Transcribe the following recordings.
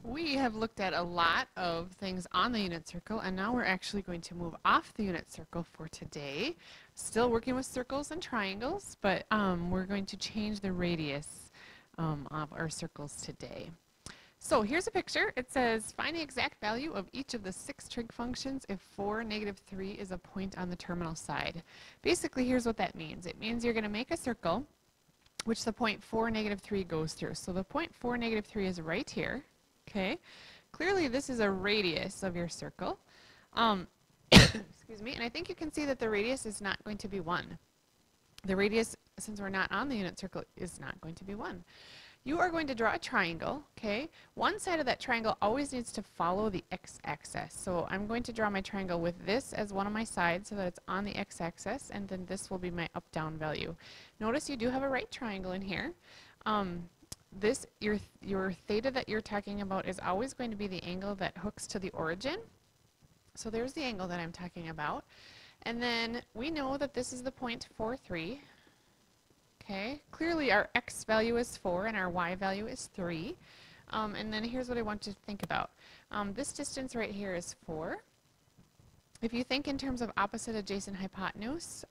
We have looked at a lot of things on the unit circle, and now we're actually going to move off the unit circle for today. Still working with circles and triangles, but we're going to change the radius of our circles today. So here's a picture. It says, find the exact value of each of the 6 trig functions if 4, -3 is a point on the terminal side. Basically, here's what that means. It means you're going to make a circle which the point 4, -3 goes through. So the point 4, -3 is right here. Okay, clearly this is a radius of your circle. Excuse me, and I think you can see that the radius is not going to be 1. The radius, since we're not on the unit circle, is not going to be 1. You are going to draw a triangle, okay? One side of that triangle always needs to follow the x-axis. So I'm going to draw my triangle with this as one of my sides so that it's on the x-axis, and then this will be my up-down value. Notice you do have a right triangle in here. Your theta that you're talking about is always going to be the angle that hooks to the origin. So there's the angle that I'm talking about. And then we know that this is the point 4, 3. Okay, clearly our x value is 4 and our y value is 3. And then here's what I want you to think about. This distance right here is 4. If you think in terms of opposite, adjacent, hypotenuse,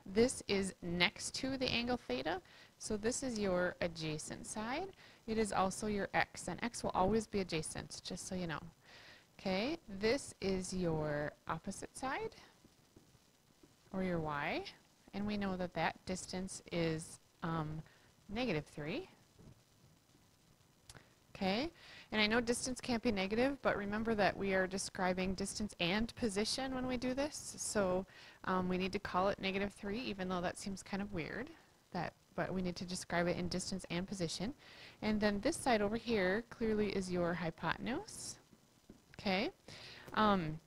this is next to the angle theta. So this is your adjacent side. It is also your x, and x will always be adjacent, just so you know. Okay, this is your opposite side, or your y, and we know that that distance is -3. Okay, and I know distance can't be negative, but remember that we are describing distance and position when we do this, so we need to call it -3, even though that seems kind of weird, but we need to describe it in distance and position. And then this side over here clearly is your hypotenuse, okay, and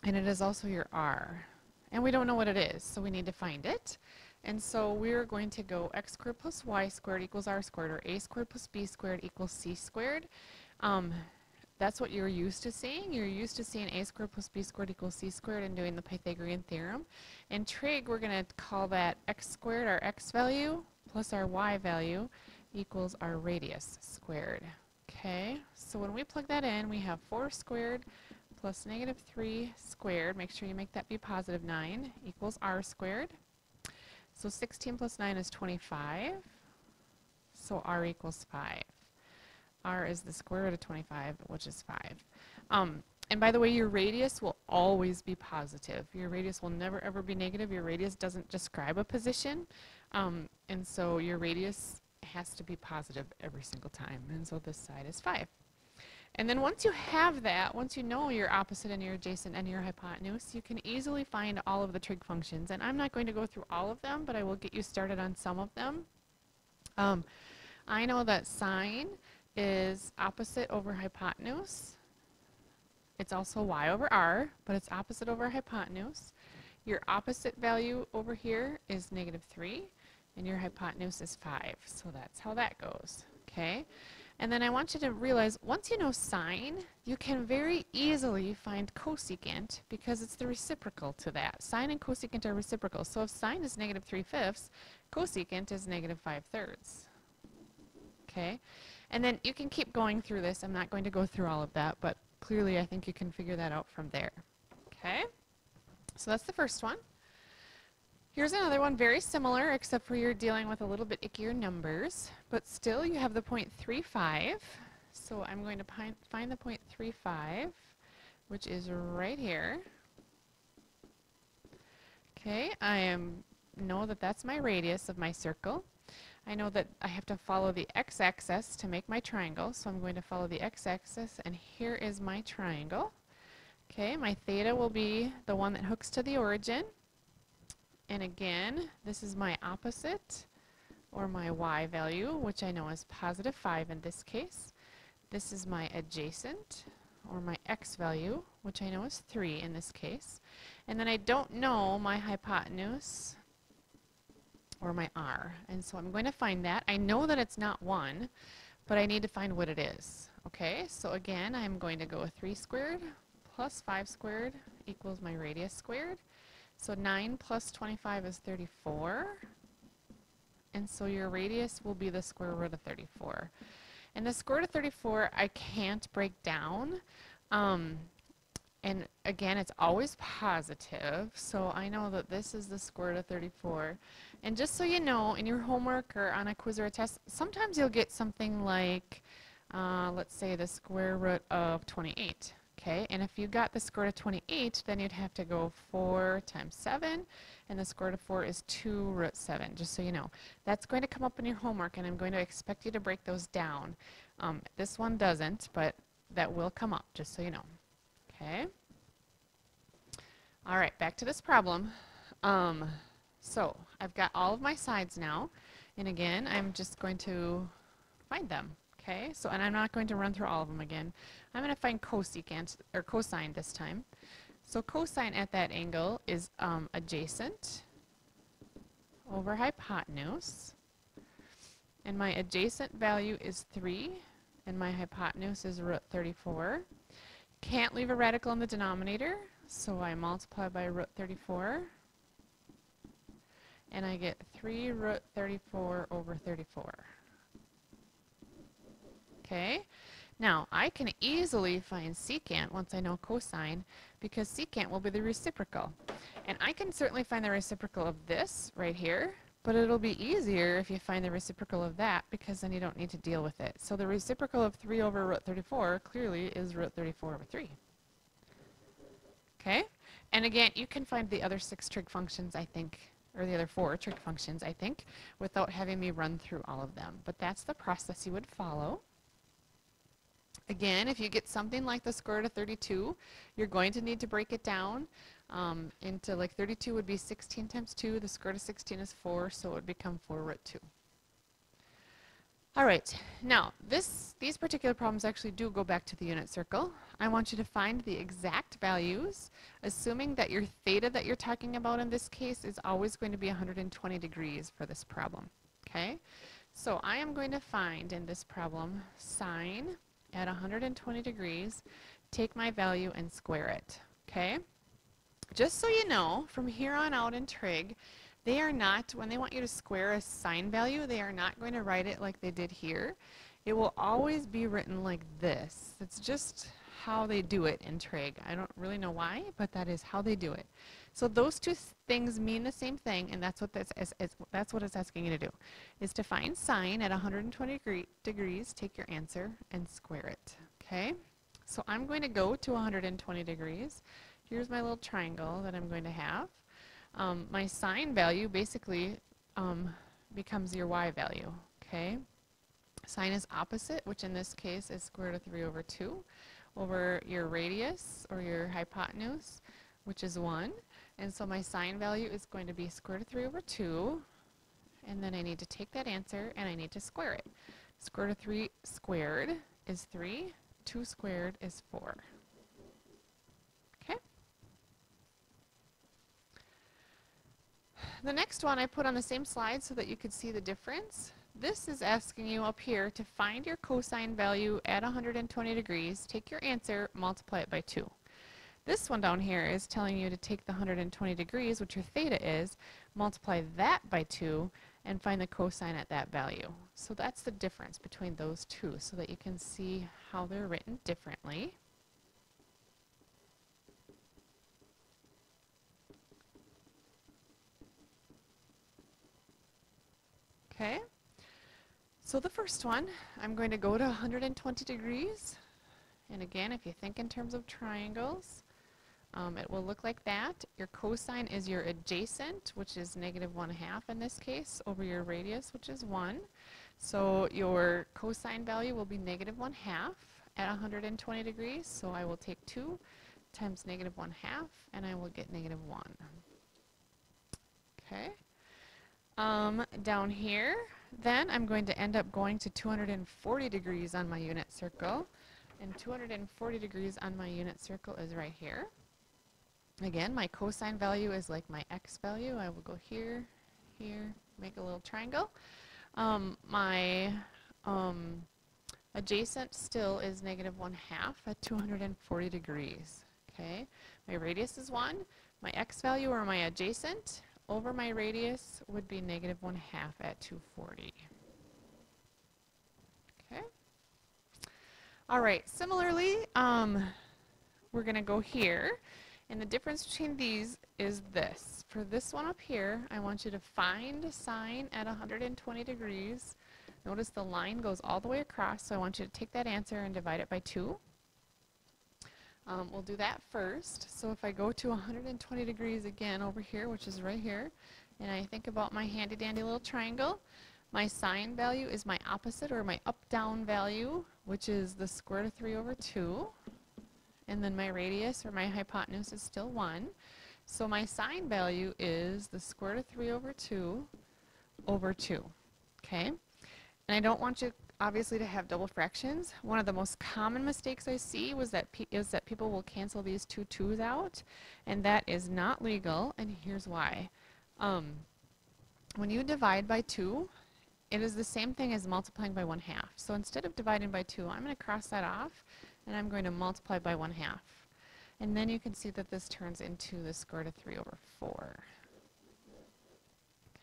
it is also your r. And we don't know what it is, so we need to find it. And so we're going to go x squared plus y squared equals r squared, or a squared plus b squared equals c squared. That's what you're used to seeing. You're used to seeing a squared plus b squared equals c squared and doing the Pythagorean theorem. In trig, we're going to call that x squared, our x value, plus our y value equals our radius squared. Okay, so when we plug that in, we have 4 squared plus -3 squared, make sure you make that be positive 9, equals r squared. So 16 plus 9 is 25, so r equals 5. R is the square root of 25, which is 5. And by the way, your radius will always be positive. Your radius will never ever be negative. Your radius doesn't describe a position, and so your radius has to be positive every single time, and so this side is 5. And then once you have that, once you know your opposite and your adjacent and your hypotenuse, you can easily find all of the trig functions. And I'm not going to go through all of them, but I will get you started on some of them. I know that sine is opposite over hypotenuse. It's also y over r, but it's opposite over hypotenuse. Your opposite value over here is -3, and your hypotenuse is 5. So that's how that goes, okay? And then I want you to realize, once you know sine, you can very easily find cosecant because it's the reciprocal to that. Sine and cosecant are reciprocal. So if sine is -3/5, cosecant is -5/3. Okay? And then you can keep going through this. I'm not going to go through all of that, but clearly I think you can figure that out from there. Okay? So that's the first one. Here's another one very similar, except for you're dealing with a little bit ickier numbers, but still you have the point 3,5. So I'm going to find the point 3,5, which is right here. Okay, know that that's my radius of my circle. I know that I have to follow the x-axis to make my triangle, so I'm going to follow the x-axis, and here is my triangle. Okay, my theta will be the one that hooks to the origin. And again, this is my opposite, or my y value, which I know is +5 in this case. This is my adjacent, or my x value, which I know is 3 in this case. And then I don't know my hypotenuse, or my r. And so I'm going to find that. I know that it's not 1, but I need to find what it is. Okay, so again, I'm going to go with 3 squared plus 5 squared equals my radius squared. So 9 plus 25 is 34. And so your radius will be the square root of 34. And the square root of 34 I can't break down. And again, it's always positive, so I know that this is the square root of 34. And just so you know, in your homework or on a quiz or a test, sometimes you'll get something like, let's say the square root of 28. Okay, and if you got the square root of 28, then you'd have to go 4 times 7, and the square root of 4 is 2 root 7, just so you know. That's going to come up in your homework, and I'm going to expect you to break those down. This one doesn't, but that will come up, just so you know. Okay. All right, back to this problem. So I've got all of my sides now, and again, I'm just going to find them. Okay, so and I'm not going to run through all of them again. I'm going to find cosecant or cosine this time. So cosine at that angle is adjacent over hypotenuse, and my adjacent value is 3, and my hypotenuse is root 34. Can't leave a radical in the denominator, so I multiply by root 34, and I get 3 root 34 over 34. Okay, now I can easily find secant once I know cosine, because secant will be the reciprocal. And I can certainly find the reciprocal of this right here, but it'll be easier if you find the reciprocal of that, because then you don't need to deal with it. So the reciprocal of 3 over root 34 clearly is root 34 over 3. Okay, and again, you can find the other 6 trig functions, I think, or the other 4 trig functions, I think, without having me run through all of them. But that's the process you would follow. Again, if you get something like the square root of 32, you're going to need to break it down into, like, 32 would be 16 times 2. The square root of 16 is 4, so it would become 4 root 2. All right, now these particular problems actually do go back to the unit circle. I want you to find the exact values, assuming that your theta that you're talking about in this case is always going to be 120 degrees for this problem. Okay, so I am going to find in this problem sine at 120 degrees, take my value and square it. Okay, just so you know, from here on out in trig, they are not, when they want you to square a sine value, they are not going to write it like they did here. It will always be written like this. It's just how they do it in trig. I don't really know why, but that is how they do it. So those two things mean the same thing, and that's what that's what it's asking you to do, is to find sine at 120 degrees, take your answer, and square it. Okay? So I'm going to go to 120 degrees. Here's my little triangle that I'm going to have. My sine value basically becomes your y value. Okay? Sine is opposite, which in this case is square root of 3 over 2, over your radius, or your hypotenuse, which is 1. And so my sine value is going to be square root of 3 over 2, and then I need to take that answer and I need to square it. Square root of 3 squared is 3, 2 squared is 4. Okay? The next one I put on the same slide so that you could see the difference. This is asking you up here to find your cosine value at 120 degrees, take your answer, multiply it by 2. This one down here is telling you to take the 120 degrees, which your theta is, multiply that by 2, and find the cosine at that value. So that's the difference between those two, so that you can see how they're written differently. Okay, so the first one, I'm going to go to 120 degrees. And again, if you think in terms of triangles, it will look like that. Your cosine is your adjacent, which is negative 1/2 in this case, over your radius, which is 1. So your cosine value will be negative 1/2 at 120 degrees. So I will take 2 times negative 1/2, and I will get negative 1. Okay. Down here, then I'm going to end up going to 240 degrees on my unit circle. And 240 degrees on my unit circle is right here. Again, my cosine value is like my x value. I will go here, here, make a little triangle. My adjacent still is negative 1/2 at 240 degrees. Okay, my radius is 1. My x value, or my adjacent, over my radius would be negative 1/2 at 240. Okay. All right, similarly, we're going to go here. And the difference between these is this. For this one up here, I want you to find sine at 120 degrees. Notice the line goes all the way across, so I want you to take that answer and divide it by 2. We'll do that first. So if I go to 120 degrees again over here, which is right here, and I think about my handy dandy little triangle, my sine value is my opposite, or my up-down value, which is the square root of 3 over 2. And then my radius, or my hypotenuse, is still 1. So my sine value is the square root of 3 over 2 over 2. Okay? And I don't want you, obviously, to have double fractions. One of the most common mistakes I see is that people will cancel these two 2's out, and that is not legal, and here's why. When you divide by 2, it is the same thing as multiplying by 1/2. So instead of dividing by 2, I'm going to cross that off, and I'm going to multiply by 1/2. And then you can see that this turns into the square root of 3 over 4.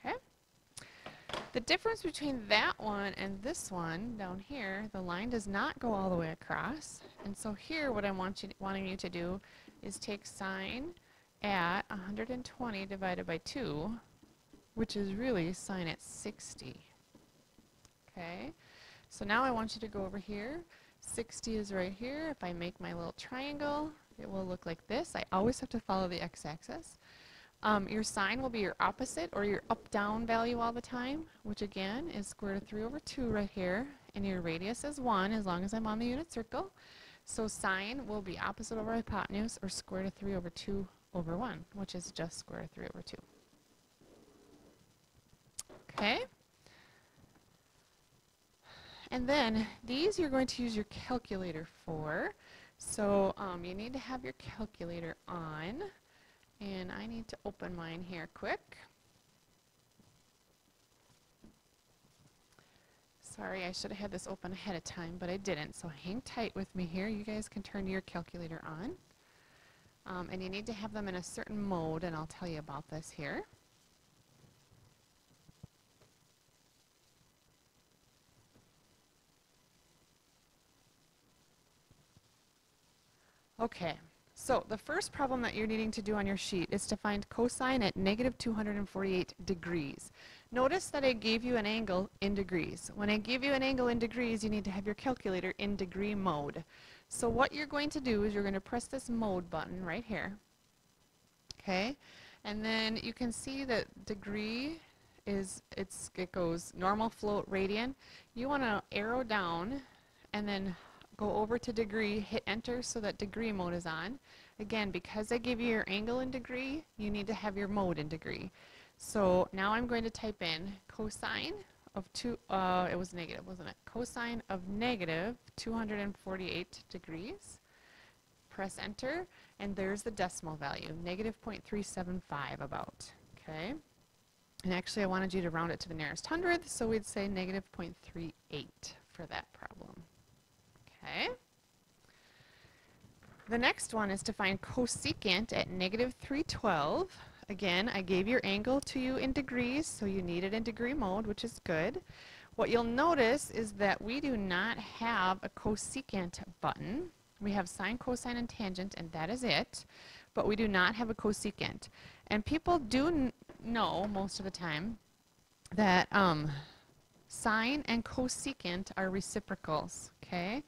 Okay? The difference between that one and this one down here, the line does not go all the way across. And so here what I'm wanting you to do is take sine at 120 divided by 2, which is really sine at 60. Okay? So now I want you to go over here. 60 is right here. If I make my little triangle, it will look like this. I always have to follow the x-axis. Your sine will be your opposite, or your up-down value all the time, which again is square root of 3 over 2 right here. And your radius is 1 as long as I'm on the unit circle. So sine will be opposite over hypotenuse, or square root of 3 over 2 over 1, which is just square root of 3 over 2. Okay? And then these you're going to use your calculator for. So you need to have your calculator on. And I need to open mine here quick. Sorry, I should have had this open ahead of time, but I didn't. So hang tight with me here. You guys can turn your calculator on. And you need to have them in a certain mode, and I'll tell you about this here. Okay, so the first problem that you're needing to do on your sheet is to find cosine at negative 248 degrees. Notice that I gave you an angle in degrees. When I give you an angle in degrees, you need to have your calculator in degree mode. So what you're going to do is you're going to press this mode button right here. Okay, and then you can see that degree is, it goes normal, float, radian. You want to arrow down and then go over to degree, hit enter so that degree mode is on. Again, because I give you your angle in degree, you need to have your mode in degree. So now I'm going to type in cosine of it was negative, wasn't it? Cosine of negative 248 degrees. Press enter, and there's the decimal value, negative 0.375 about. Okay? And actually I wanted you to round it to the nearest hundredth, so we'd say negative 0.38 for that problem. Okay. The next one is to find cosecant at negative 312. Again, I gave your angle to you in degrees, so you need it in degree mode, which is good. What you'll notice is that we do not have a cosecant button. We have sine, cosine, and tangent, and that is it. But we do not have a cosecant. And people do know, most of the time, that sine and cosecant are reciprocals, okay?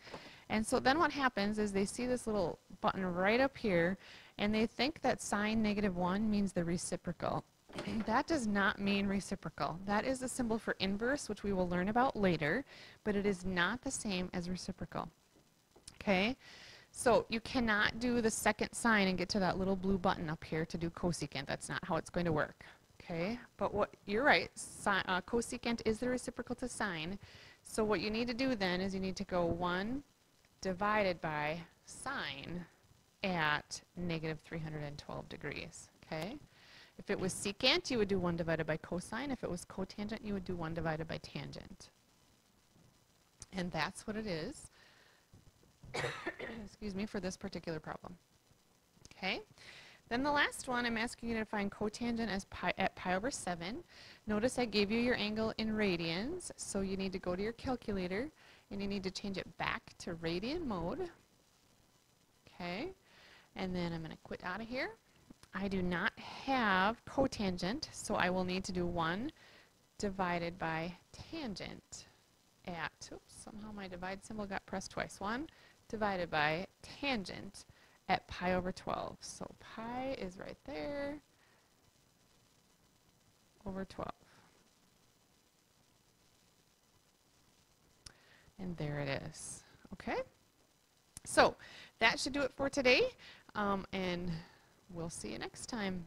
And so then what happens is they see this little button right up here, and they think that sine negative 1 means the reciprocal. That does not mean reciprocal. That is a symbol for inverse, which we will learn about later, but it is not the same as reciprocal, okay? So you cannot do the second sign and get to that little blue button up here to do cosecant. That's not how it's going to work. Okay, but you're right, cosecant is the reciprocal to sine. So what you need to do then is you need to go 1 divided by sine at negative 312 degrees. Okay, if it was secant, you would do 1 divided by cosine. If it was cotangent, you would do 1 divided by tangent. And that's what it is, excuse me, for this particular problem. Okay. Then the last one, I'm asking you to find cotangent as at pi over 7. Notice I gave you your angle in radians, so you need to go to your calculator and you need to change it back to radian mode. Okay, and then I'm going to quit out of here. I do not have cotangent, so I will need to do 1 divided by tangent at, oops, somehow my divide symbol got pressed twice. 1 divided by tangent at pi over 12. So pi is right there over 12. And there it is. Okay? So that should do it for today, and we'll see you next time.